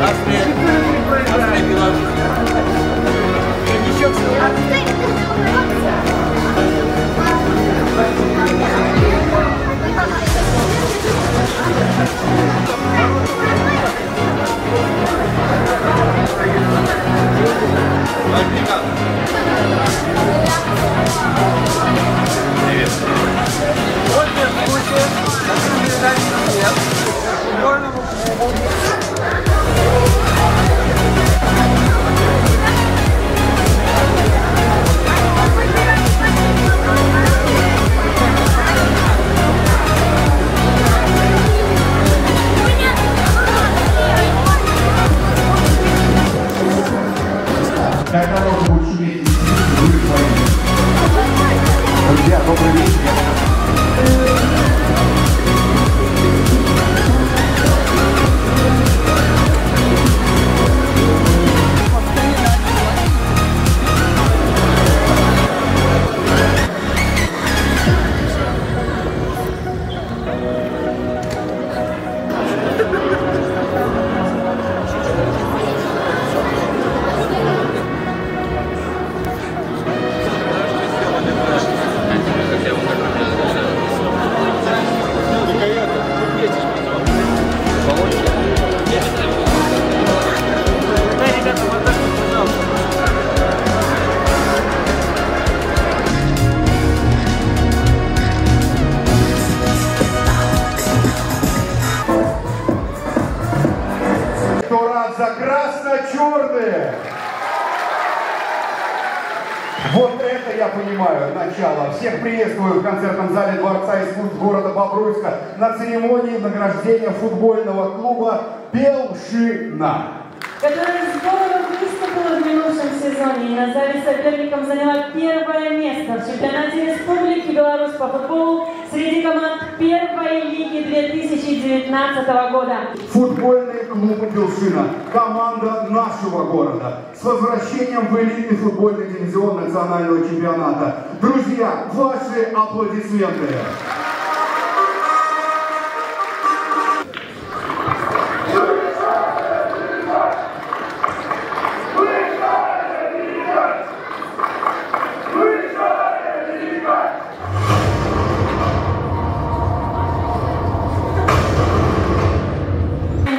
Австрия, Беларусь. Коньячок привет. Вот дискуссия. Футбольному клубу. Когда можно будет шуметь, будет своим. Друзья, добрый вечер. Кто рад за красно-черные? Вот это я понимаю, начало. Всех приветствую в концертном зале Дворца искусств города Бобруйска на церемонии награждения футбольного клуба «Белшина», которая здорово выступила в минувшем сезоне и на зале соперником заняла первое место в чемпионате Республики Беларусь по футболу среди команд первой лиги 2019 года. Футбольный клуб «Белшина» – команда нашего города. С возвращением в элитный футбольный дивизион национального чемпионата. Друзья, ваши аплодисменты!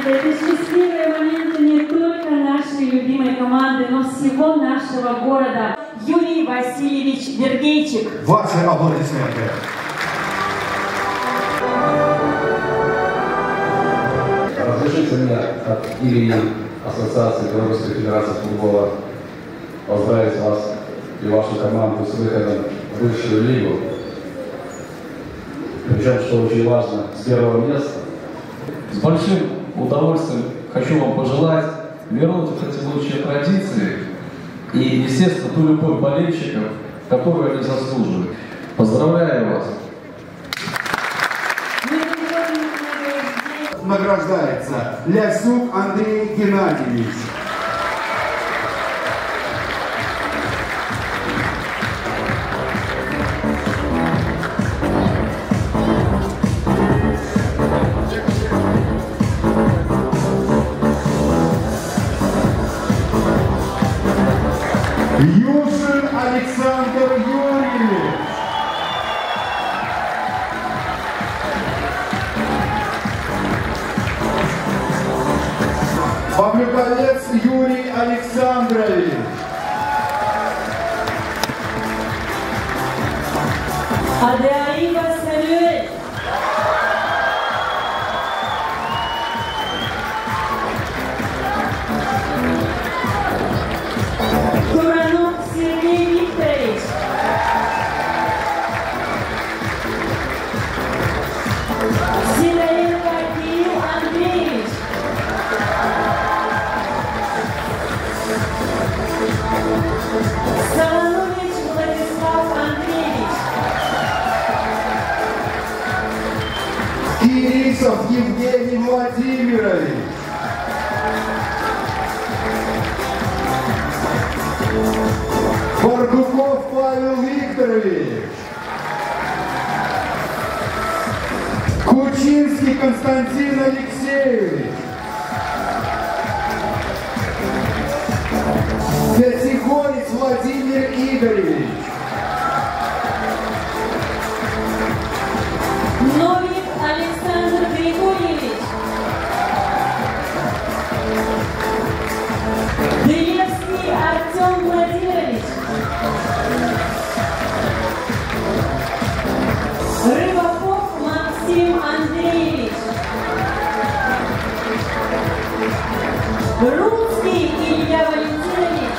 Это счастливые моменты не только нашей любимой команды, но всего нашего города. Юрий Васильевич Вергейчик. Ваши аплодисменты. Разрешите мне от имени Ассоциации Белорусской Федерации футбола поздравить вас и вашу команду с выходом в высшую лигу. Причем, что очень важно, с первого места. С большим удовольствием хочу вам пожелать вернуть эти лучшие традиции и, естественно, ту любовь болельщиков, которую они заслуживают. Поздравляю вас! Награждается Лясюк Андрей Геннадьевич. Юшин Александр Юрьевич. Павлюковец Юрий Александрович. Адеаиба Салюэль. Куранов Сергей Викторович. Сидоренко Кирилл Андреевич. Солонович Владислав Андреевич. Ирисов Евгений Владимирович. Бардуков Павел Викторович. Кучинский Константин Алексеевич. Русский Илья Валентинович.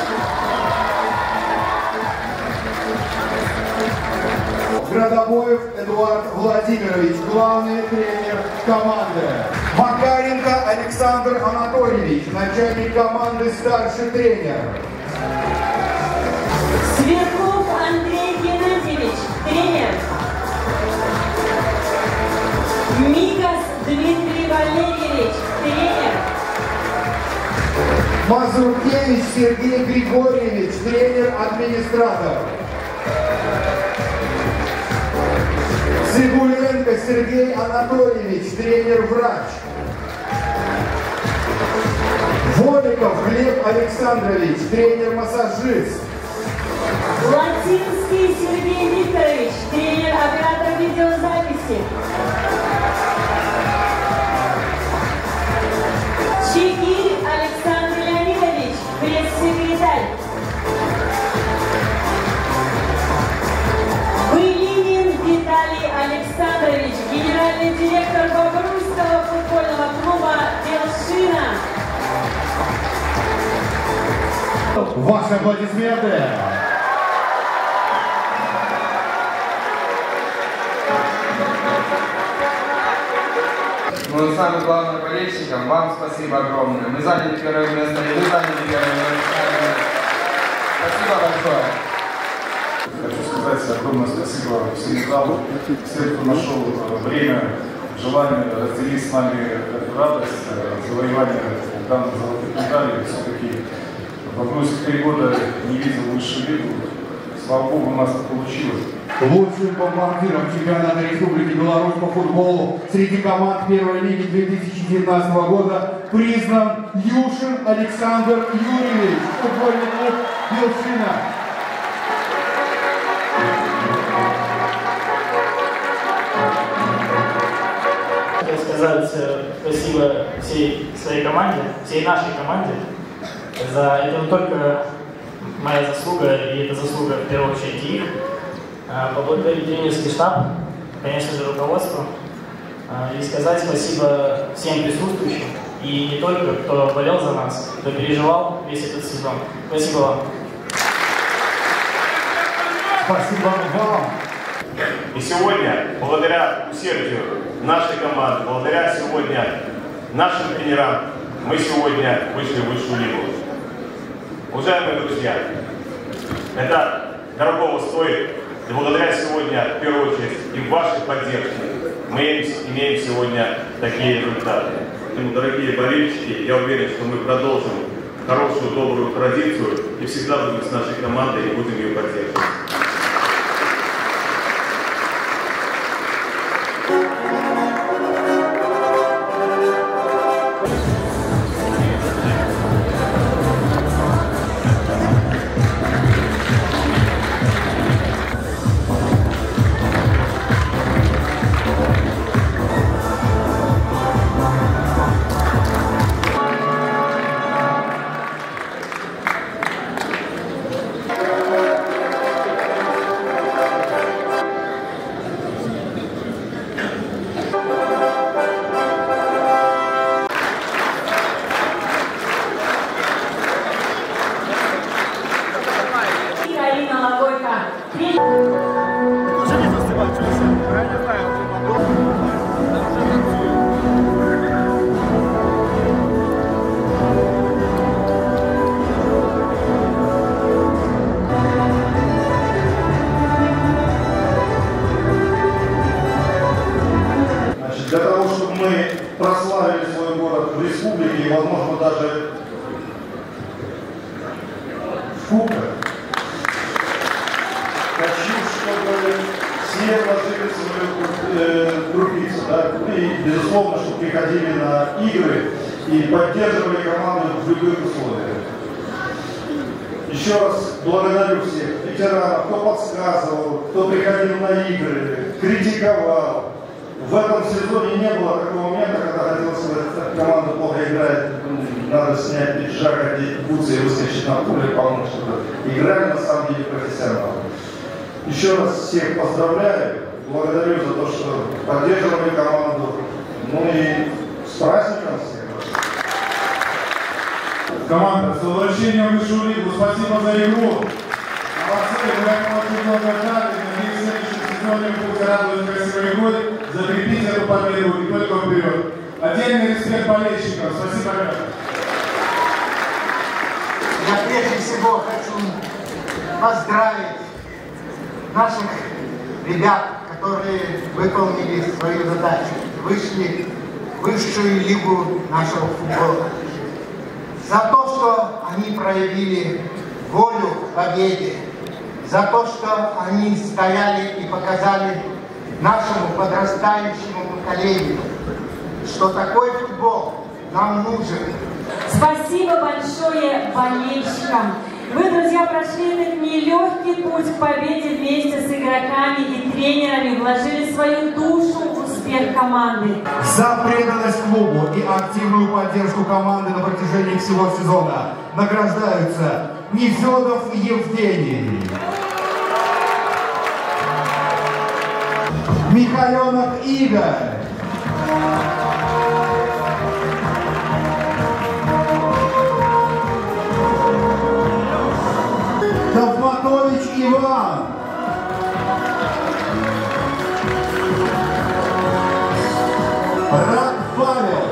Градобоев Эдуард Владимирович, главный тренер команды. Макаренко Александр Анатольевич, начальник команды, старший тренер. Сверков Андрей Геннадьевич, тренер. Микас Дмитрий Валерьевич, тренер. Мазуркевич Сергей Григорьевич, тренер-администратор. Цигуленко Сергей Анатольевич, тренер-врач. Воликов Глеб Александрович, тренер-массажист. Латинский Сергей Викторович, тренер-оператор видеозаписи. Чигирь Александр Леонидович, пресс-секретарь. Былинин Виталий Александрович, генеральный директор Бобруйского футбольного клуба «Вершина». Ваши аплодисменты. Ну и самым главным болельщикам, вам спасибо огромное. Мы заняли первое место, и вы заняли первое место. Спасибо большое. Хочу сказать огромное спасибо всем залу, всем, кто нашел время, желание разделить с нами эту радость, завоевание данных золотых медалей. Все-таки Бобруйск 3 года не видел высшую лигу. Слава Богу, у нас это получилось. Лучшим бомбардиром чемпионата Республики Беларусь по футболу среди команд первой лиги 2019 года признан Юшин Александр Юрьевич, футбольный клуб «Вершина». Хотел сказать спасибо всей своей команде, всей нашей команде. Это не только моя заслуга, и это заслуга в первую очередь их. Поблагодарить тренерский штаб, конечно же, руководство. И сказать спасибо всем присутствующим. И не только, кто болел за нас, кто переживал весь этот сезон. Спасибо вам. Спасибо вам. И сегодня, благодаря усердию нашей команды, благодаря сегодня нашим тренерам, мы сегодня вышли в высшую лигу. Уважаемые друзья, это дорогого стоит. И благодаря сегодня, в первую очередь, и вашей поддержке, мы имеем сегодня такие результаты. Поэтому, дорогие болельщики, я уверен, что мы продолжим хорошую, добрую традицию и всегда будем с нашей командой и будем ее поддерживать. Для того, чтобы мы прославили свой город в республике и, возможно, даже в кубках, хочу, чтобы все вложили свою крупицу, да, и, безусловно, чтобы приходили на игры и поддерживали команду в любых условиях. Еще раз благодарю всех ветеранов, кто подсказывал, кто приходил на игры, критиковал. В этом сезоне не было такого момента, когда хотелось сказать, команда плохо играет, надо снять пиджак, одеть бутсы и выскочить на поле, помочь, чтобы играли на самом деле профессионалы. Еще раз всех поздравляю, благодарю за то, что поддерживали команду. Ну и с праздником всех. Команда, с возвращением в высшую лигу. Спасибо за игру. Молодцы, мы вам очень много ждали. Надеюсь, в следующем сезоне вы будете радовать красивой игрой, закрепить эту победу и только вперед. Отдельный респект болельщикам. Спасибо, ребята. Я прежде всего хочу поздравить наших ребят, которые выполнили свою задачу, вышли в высшую лигу нашего футбола. За то, что они проявили волю к победе, за то, что они стояли и показали нашему подрастающему поколению, что такой футбол нам нужен. Спасибо большое болельщикам. Вы, друзья, прошли этот нелегкий путь к победе вместе с игроками и тренерами, вложили свою душу в успех команды. За преданность клубу и активную поддержку команды на протяжении всего сезона награждаются Нефедов Евгений, Михаленок Игорь, Довматович Иван, Рак Павел,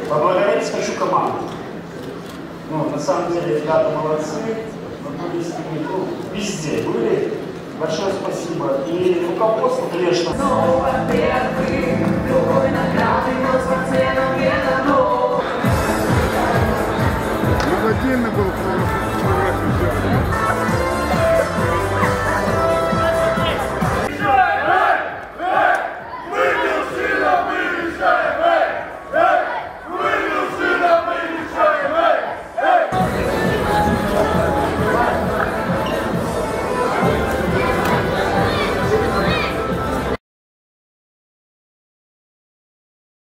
Поблагодарить хочу команду. Ну, на самом деле, ребята молодцы. Мы были с ними, везде были. Большое спасибо. И руководство, конечно.